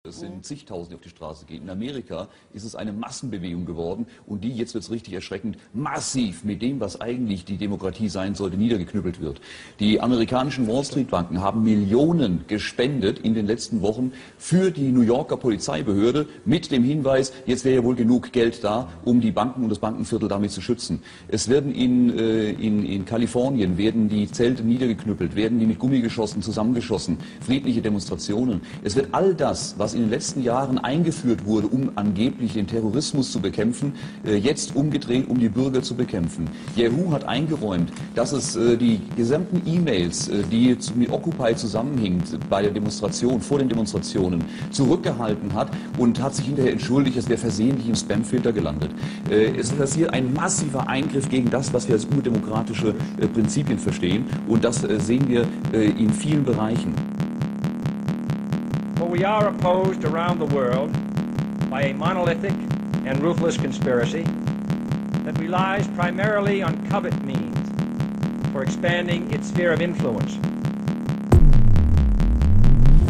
Es sind zigtausende auf die Straße gehen. In Amerika ist es eine Massenbewegung geworden und die, jetzt wird es richtig erschreckend, massiv mit dem, was eigentlich die Demokratie sein sollte, niedergeknüppelt wird. Die amerikanischen Wall-Street-Banken haben Millionen gespendet in den letzten Wochen für die New Yorker Polizeibehörde mit dem Hinweis, jetzt wäre ja wohl genug Geld da, um die Banken und das Bankenviertel damit zu schützen. Es werden in Kalifornien werden die Zelte niedergeknüppelt, werden die mit Gummigeschossen zusammengeschossen, friedliche Demonstrationen. Es wird all das, was in den letzten Jahren eingeführt wurde, um angeblich den Terrorismus zu bekämpfen, jetzt umgedreht, um die Bürger zu bekämpfen. Yahoo hat eingeräumt, dass es die gesamten E-Mails, die mit Occupy zusammenhingen bei der Demonstration, vor den Demonstrationen, zurückgehalten hat und hat sich hinterher entschuldigt, es wäre versehentlich im Spamfilter gelandet. Es passiert ein massiver Eingriff gegen das, was wir als urdemokratische Prinzipien verstehen, und das sehen wir in vielen Bereichen. For we are opposed around the world by a monolithic and ruthless conspiracy that relies primarily on covert means for expanding its sphere of influence.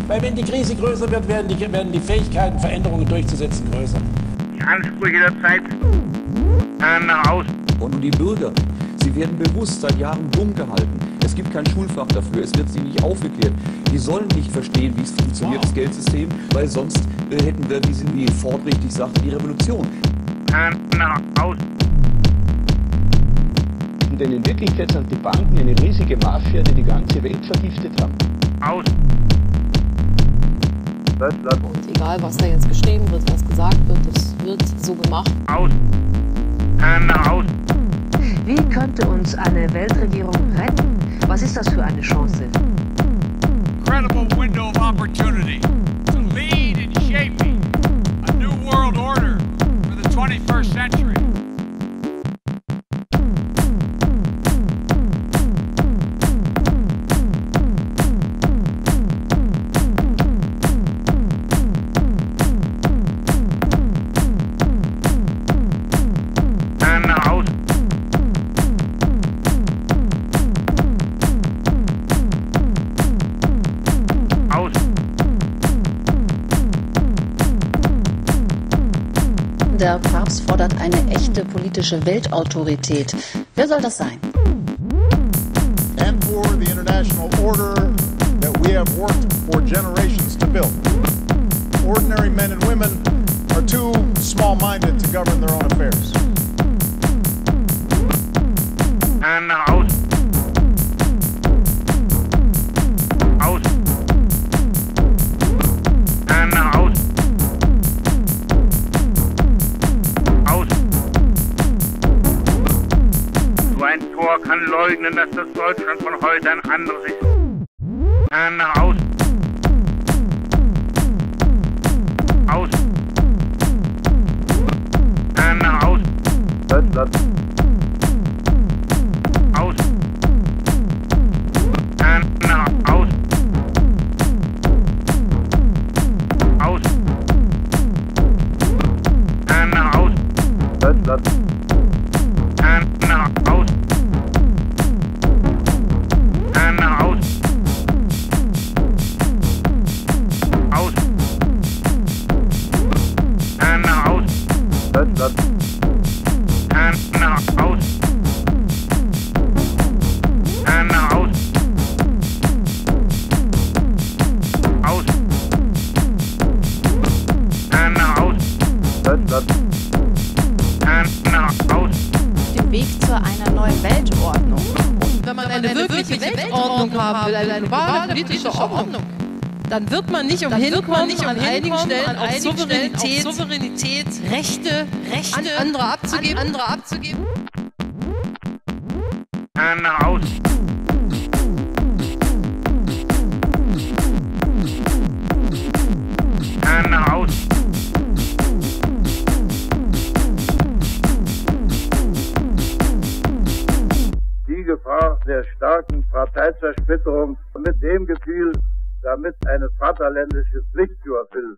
Weil wenn die Krise größer wird, werden die Fähigkeiten, Veränderungen durchzusetzen, größer. Die Ansprüche der Zeit nach außen. Und die Bürger, sie werden bewusst seit Jahren dumm gehalten. Es gibt kein Schulfach dafür, es wird sie nicht aufgeklärt. Die sollen nicht verstehen, wie es funktioniert, das Geldsystem, weil sonst hätten wir, wie Ford richtig sagte, die Revolution. Nach außen. Denn in Wirklichkeit sind die Banken eine riesige Mafia, die die ganze Welt vergiftet haben. Aus. Und egal, was da jetzt geschrieben wird, was gesagt wird, das wird so gemacht. Aus. Nach außen. Wie könnte uns eine Weltregierung retten? Was ist das für eine Chance? Incredible window of opportunity to lead in shaping a new world order for the 21st century. Nach außen. Der Papst fordert eine echte politische Weltautorität. Wer soll das sein? And for the international order that we have worked for generations to build. Ordinary men and women are too small-minded to govern their own affairs. Nach außen. Aus. Nach außen. Aus. So ein Tor kann leugnen, dass das Deutschland von heute ein anderes ist. Nach außen. Aus. Nach außen. Aus. Nach außen. Aus. Nach außen. Nach außen. Nach außen. Aus. Nach außen. Nach außen. Nach außen. Aus. Nach außen. Nach außen. Den Weg zu einer neuen Weltordnung. Wenn man eine wirkliche Weltordnung haben will, eine globale politische Ordnung, dann wird man nicht umhin kommen, an einigen Stellen auch Souveränität, Rechte an andere abzugeben. Nach außen. Nach außen. Die Gefahr der starken Parteizersplitterung mit dem Gefühl, damit eine vaterländische Pflicht zu erfüllen.